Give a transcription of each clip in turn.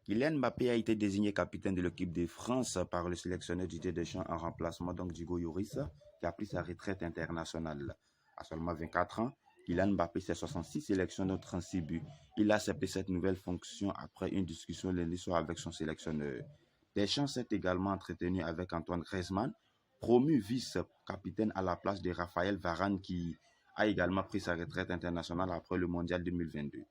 Kylian Mbappé a été désigné capitaine de l'équipe de France par le sélectionneur Didier Deschamps en remplacement d'Hugo Lloris, qui a pris sa retraite internationale. À seulement 24 ans, Kylian Mbappé, c'est 66 sélections de 36 buts. Il a accepté cette nouvelle fonction après une discussion lundi soir avec son sélectionneur. Deschamps s'est également entretenu avec Antoine Griezmann, promu vice-capitaine à la place de Raphaël Varane, qui a également pris sa retraite internationale après le Mondial 2022.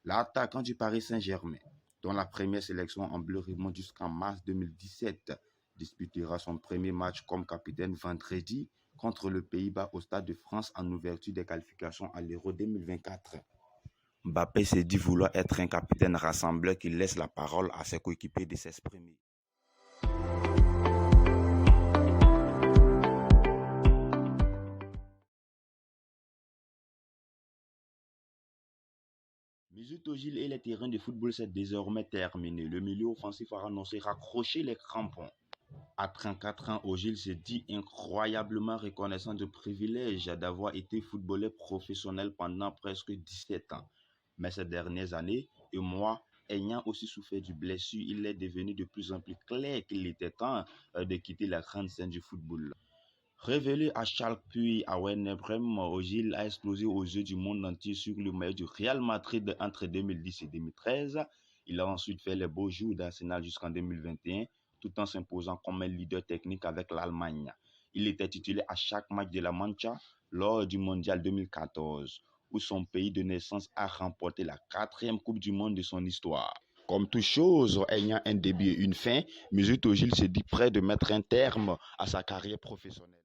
L'attaquant du Paris Saint-Germain, dont la première sélection en bleu remonte jusqu'en mars 2017, disputera son premier match comme capitaine vendredi contre le Pays-Bas au Stade de France en ouverture des qualifications à l'Euro 2024. Mbappé s'est dit vouloir être un capitaine rassembleur qui laisse la parole à ses coéquipiers de s'exprimer. Mesut Özil et les terrains de football, c'est désormais terminé. Le milieu offensif a annoncé raccrocher les crampons. À 34 ans, Özil se dit incroyablement reconnaissant du privilège d'avoir été footballeur professionnel pendant presque 17 ans. Mais ces dernières années, et moi, ayant aussi souffert de blessures, il est devenu de plus en plus clair qu'il était temps de quitter la grande scène du football. Révélé à Schalke puis à Werder Bremen, Özil a explosé aux yeux du monde entier sur le maillot du Real Madrid entre 2010 et 2013. Il a ensuite fait les beaux jours d'Arsenal jusqu'en 2021, tout en s'imposant comme un leader technique avec l'Allemagne. Il était titulaire à chaque match de la Mancha lors du Mondial 2014, où son pays de naissance a remporté la 4e Coupe du Monde de son histoire. Comme toute chose ayant un début et une fin, Mesut Özil se dit prêt de mettre un terme à sa carrière professionnelle.